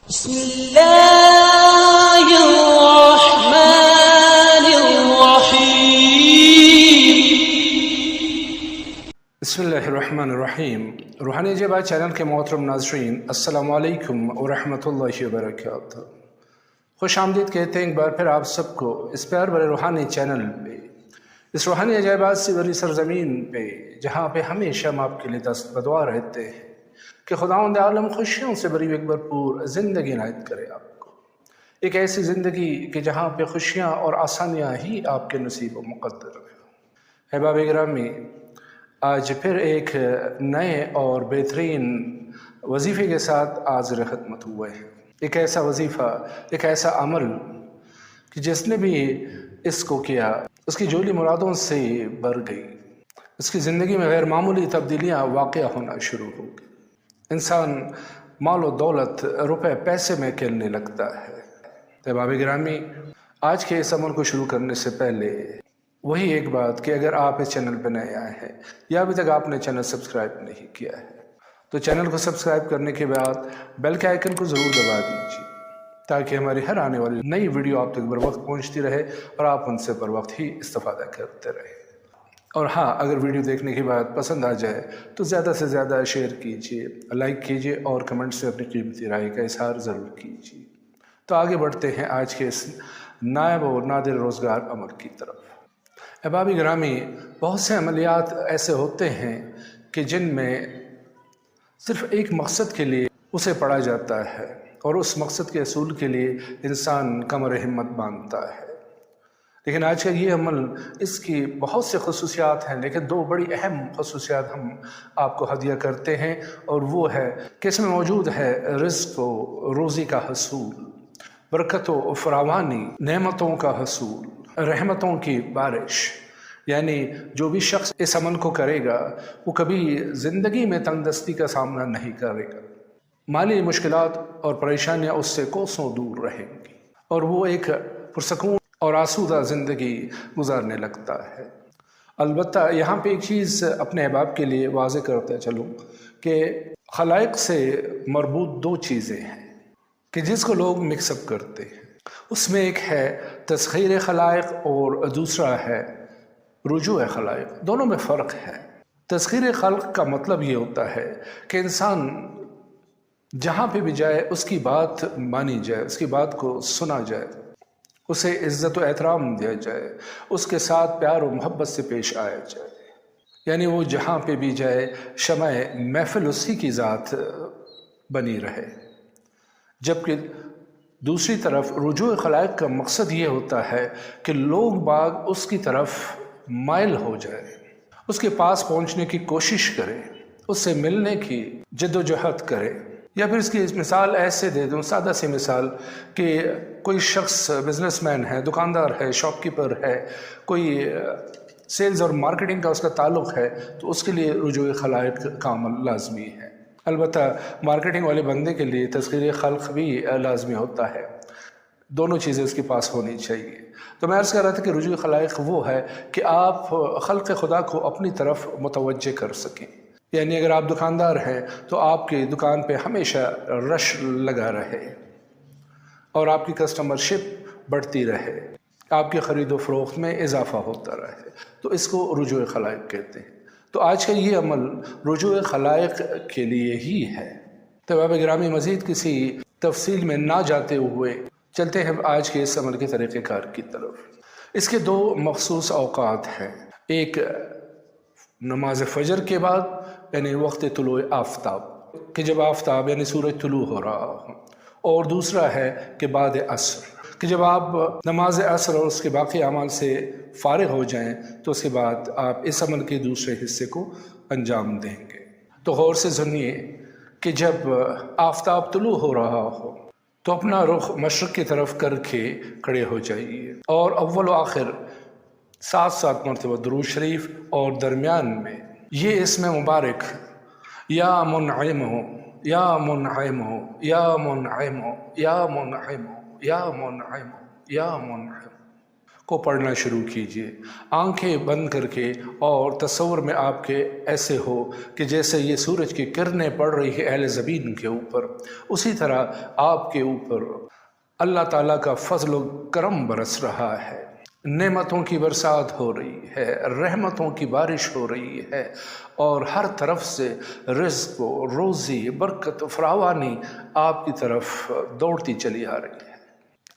بسم الله الرحمن الرحیم۔ بسم اللہ الرحمن الرحیم۔ روحانی جبہ چینل کے محترم ناظرین، السلام علیکم ورحمۃ اللہ وبرکاتہ۔ خوش آمدید کہتے ہیں ایک بار پھر آپ سب کو اس پیار بھرے روحانی چینل پہ، اس روحانی عجائبات سے بھری سرزمین پہ، جہاں پہ ہمیشہ ہم آپ کے لیے دست بدعا رہتے ہیں کہ خداوند عالم خوشیوں سے بھری ایک بھرپور زندگی عنایت کرے آپ کو، ایک ایسی زندگی کہ جہاں پہ خوشیاں اور آسانیاں ہی آپ کے نصیب و مقدر ہیں۔ احباب گرامی، آج پھر ایک نئے اور بہترین وظیفے کے ساتھ حاضر خدمت ہوئے ہیں۔ ایک ایسا وظیفہ، ایک ایسا عمل کہ جس نے بھی اس کو کیا اس کی جولی مرادوں سے بھر گئی، اس کی زندگی میں غیر معمولی تبدیلیاں واقع ہونا شروع ہو گئی۔ انسان مال و دولت، روپے پیسے میں کھیلنے لگتا ہے۔ احباب گرامی، آج کے اس عمل کو شروع کرنے سے پہلے وہی ایک بات کہ اگر آپ اس چینل پہ نئے آئے ہیں یا ابھی تک آپ نے چینل سبسکرائب نہیں کیا ہے تو چینل کو سبسکرائب کرنے کے بعد بیل کے آئیکن کو ضرور دبا دیجیے تاکہ ہماری ہر آنے والی نئی ویڈیو آپ تک بر وقت پہنچتی رہے اور آپ ان سے بر وقت ہی استفادہ کرتے رہیں۔ اور ہاں، اگر ویڈیو دیکھنے کے بعد پسند آ جائے تو زیادہ سے زیادہ شیئر کیجیے، لائک کیجیے اور کمنٹ سے اپنی قیمتی رائے کا اظہار ضرور کیجیے۔ تو آگے بڑھتے ہیں آج کے اس نائب و نادر روزگار عمل کی طرف۔ احباب گرامی، بہت سے عملیات ایسے ہوتے ہیں کہ جن میں صرف ایک مقصد کے لیے اسے پڑھا جاتا ہے اور اس مقصد کے حصول کے لیے انسان کمر ہمت باندھتا ہے، لیکن آج کا یہ عمل اس کی بہت سے خصوصیات ہیں، لیکن دو بڑی اہم خصوصیات ہم آپ کو ہدیہ کرتے ہیں، اور وہ ہے کہ اس میں موجود ہے رزق و روزی کا حصول، برکت و فراوانی، نعمتوں کا حصول، رحمتوں کی بارش۔ یعنی جو بھی شخص اس عمل کو کرے گا وہ کبھی زندگی میں تنگ دستی کا سامنا نہیں کرے گا، مالی مشکلات اور پریشانیاں اس سے کوسوں دور رہیں گی اور وہ ایک پرسکون اور آسودہ زندگی گزارنے لگتا ہے۔ البتہ یہاں پہ ایک چیز اپنے احباب کے لیے واضح کرتے چلوں کہ خلائق سے مربوط دو چیزیں ہیں کہ جس کو لوگ مکس اپ کرتے ہیں۔ اس میں ایک ہے تسخیر خلائق اور دوسرا ہے رجوع خلائق۔ دونوں میں فرق ہے۔ تسخیر خلق کا مطلب یہ ہوتا ہے کہ انسان جہاں پہ بھی جائے اس کی بات مانی جائے، اس کی بات کو سنا جائے، اسے عزت و احترام دیا جائے، اس کے ساتھ پیار و محبت سے پیش آیا جائے، یعنی وہ جہاں پہ بھی جائے شمع محفل اسی کی ذات بنی رہے۔ جبکہ دوسری طرف رجوع خلائق کا مقصد یہ ہوتا ہے کہ لوگ باغ اس کی طرف مائل ہو جائے، اس کے پاس پہنچنے کی کوشش کرے، اس سے ملنے کی جد و جہد کرے۔ یا پھر اس کی مثال ایسے دے دوں، سادہ سی مثال، کہ کوئی شخص بزنس مین ہے، دکاندار ہے، شاپ کیپر ہے، کوئی سیلز اور مارکیٹنگ کا اس کا تعلق ہے، تو اس کے لیے رجوع خلائق کا عمل لازمی ہے۔ البتہ مارکیٹنگ والے بندے کے لیے تسخیر خلق بھی لازمی ہوتا ہے۔ دونوں چیزیں اس کے پاس ہونی چاہیے۔ تو میں عرض کر رہا تھا کہ رجوع خلائق وہ ہے کہ آپ خلق خدا کو اپنی طرف متوجہ کر سکیں۔ یعنی اگر آپ دکاندار ہیں تو آپ کی دکان پہ ہمیشہ رش لگا رہے اور آپ کی کسٹمر شپ بڑھتی رہے، آپ کی خرید و فروخت میں اضافہ ہوتا رہے، تو اس کو رجوع خلائق کہتے ہیں۔ تو آج کا یہ عمل رجوع خلائق کے لیے ہی ہے۔ تو احباب گرامی، مزید کسی تفصیل میں نہ جاتے ہوئے چلتے ہیں آج کے اس عمل کے طریقہ کار کی طرف۔ اس کے دو مخصوص اوقات ہیں، ایک نماز فجر کے بعد یعنی وقت طلوع آفتاب، کہ جب آفتاب یعنی سورج طلوع ہو رہا ہو، اور دوسرا ہے کہ بعد عصر، کہ جب آپ نماز عصر اور اس کے باقی اعمال سے فارغ ہو جائیں تو اس کے بعد آپ اس عمل کے دوسرے حصے کو انجام دیں گے۔ تو غور سے سنیے کہ جب آفتاب طلوع ہو رہا ہو تو اپنا رخ مشرق کی طرف کر کے کھڑے ہو جائیے اور اول و آخر 7 مرتبہ درود شریف، اور درمیان میں یہ اسم مبارک یا منعم ہو، یا منعم ہو، یا منعم ہو، یا منعم ہو، یا منعم ہو، یا منعم، کو پڑھنا شروع کیجئے، آنکھیں بند کر کے، اور تصور میں آپ کے ایسے ہو کہ جیسے یہ سورج کی کرنیں پڑ رہی ہے اہل زمین کے اوپر، اسی طرح آپ کے اوپر اللہ تعالیٰ کا فضل و کرم برس رہا ہے، نعمتوں کی برسات ہو رہی ہے، رحمتوں کی بارش ہو رہی ہے، اور ہر طرف سے رزق و روزی، برکت و فراوانی آپ کی طرف دوڑتی چلی آ رہی ہے۔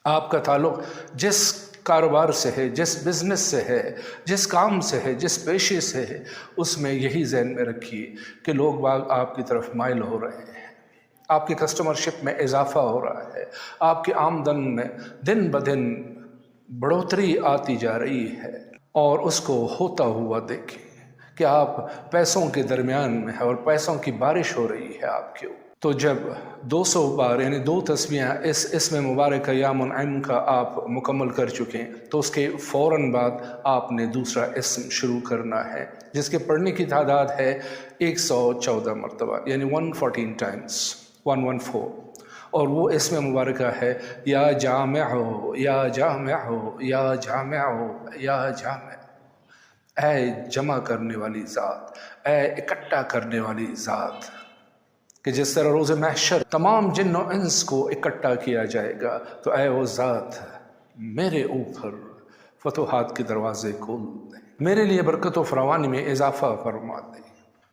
آپ کا تعلق جس کاروبار سے ہے، جس بزنس سے ہے، جس کام سے ہے، جس پیشے سے ہے، اس میں یہی ذہن میں رکھیے کہ لوگ باغ آپ کی طرف مائل ہو رہے ہیں، آپ کی کسٹمرشپ میں اضافہ ہو رہا ہے، آپ کی آمدن میں دن بدن بڑھوتری آتی جا رہی ہے، اور اس کو ہوتا ہوا دیکھیں کہ آپ پیسوں کے درمیان میں ہیں اور پیسوں کی بارش ہو رہی ہے آپ کے اوپر۔ تو جب 200 بار یعنی 2 تسبیحاں اس اسم مبارکہ یا منعم کا آپ مکمل کر چکیں، تو اس کے فوراً بعد آپ نے دوسرا اسم شروع کرنا ہے، جس کے پڑھنے کی تعداد ہے 114 مرتبہ، یعنی 114 ٹائمز، 114، اور وہ اسم مبارکہ ہے یا جامع ہو، یا جامع ہو، یا جامع ہو، یا جامع، اے جمع کرنے والی ذات، اے اکٹھا کرنے والی ذات، کہ جس طرح روز محشر تمام جن و انس کو اکٹھا کیا جائے گا، تو اے وہ ذات میرے اوپر فتوحات کے دروازے کھول دیں، میرے لیے برکت و فراوانی میں اضافہ فرما دیں۔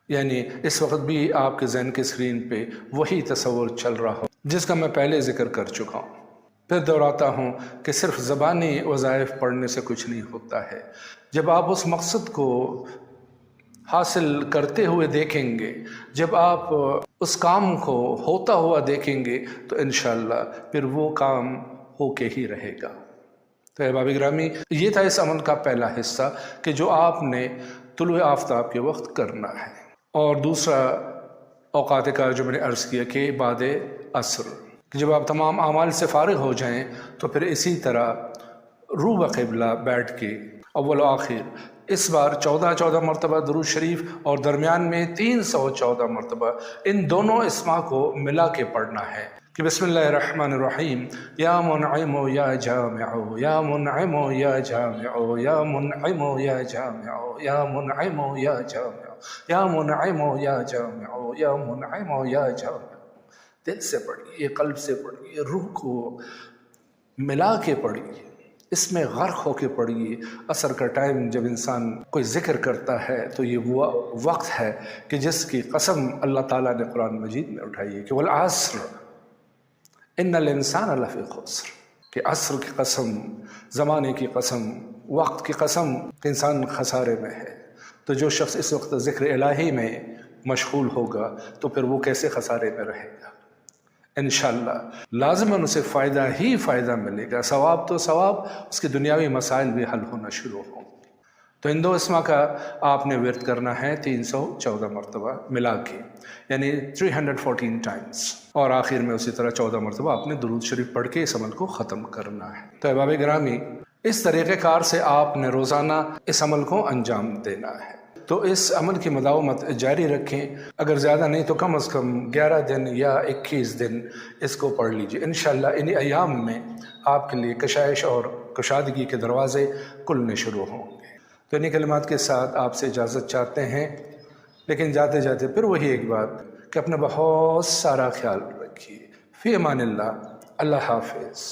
یعنی اس وقت بھی آپ کے ذہن کے اسکرین پہ وہی تصور چل رہا ہو جس کا میں پہلے ذکر کر چکا ہوں، پھر دہراتا ہوں کہ صرف زبانی وظائف پڑھنے سے کچھ نہیں ہوتا ہے۔ جب آپ اس مقصد کو حاصل کرتے ہوئے دیکھیں گے، جب آپ اس کام کو ہوتا ہوا دیکھیں گے، تو انشاءاللہ پھر وہ کام ہو کے ہی رہے گا۔ تو احباب گرامی، یہ تھا اس عمل کا پہلا حصہ کہ جو آپ نے طلوع آفتاب کے وقت کرنا ہے، اور دوسرا اوقات کا جو میں نے عرض کیا کہ بعد عصر، جب آپ تمام اعمال سے فارغ ہو جائیں تو پھر اسی طرح رو بقبلہ بیٹھ کے اول و آخر اس بار 14 مرتبہ درود شریف، اور درمیان میں 314 مرتبہ ان دونوں اسما کو ملا کے پڑھنا ہے کہ بسم اللہ الرحمن الرحیم، یا منعم یا جامع، یا منعم یا جامع، یا منعم یا جامع، یا منعم یا جامع، یا منعم یا جامع، یا منعم یا جامع۔ دل سے پڑھیے، قلب سے پڑھیے، روح کو ملا کے پڑھیے، اس میں غرق ہو کے پڑھیے۔ عصر کا ٹائم جب انسان کوئی ذکر کرتا ہے تو یہ وہ وقت ہے کہ جس کی قسم اللہ تعالیٰ نے قرآن مجید میں اٹھائی ہے کہ والعصر ان الانسان لفی خسر، کہ عصر کی قسم، زمانے کی قسم، وقت کی قسم کہ انسان خسارے میں ہے۔ تو جو شخص اس وقت ذکر الہی میں مشغول ہوگا تو پھر وہ کیسے خسارے میں رہے گا؟ انشاءاللہ لازماً اسے فائدہ ہی فائدہ ملے گا، ثواب تو ثواب، اس کے دنیاوی مسائل بھی حل ہونا شروع ہوں۔ تو ان دو اسما کا آپ نے ورد کرنا ہے 314 مرتبہ ملا کے، یعنی 314 ٹائمز، اور آخر میں اسی طرح 14 مرتبہ آپ نے درود شریف پڑھ کے اس عمل کو ختم کرنا ہے۔ تو احباب گرامی، اس طریقہ کار سے آپ نے روزانہ اس عمل کو انجام دینا ہے۔ تو اس عمل کی مداومت جاری رکھیں، اگر زیادہ نہیں تو کم از کم 11 دن یا 21 دن اس کو پڑھ لیجئے۔ انشاءاللہ انہی ایام میں آپ کے لیے کشائش اور کشادگی کے دروازے کھلنے شروع ہوں گے۔ تو انہی کلمات کے ساتھ آپ سے اجازت چاہتے ہیں، لیکن جاتے جاتے پھر وہی ایک بات کہ اپنا بہت سارا خیال رکھیے۔ فی امان اللہ، اللہ حافظ۔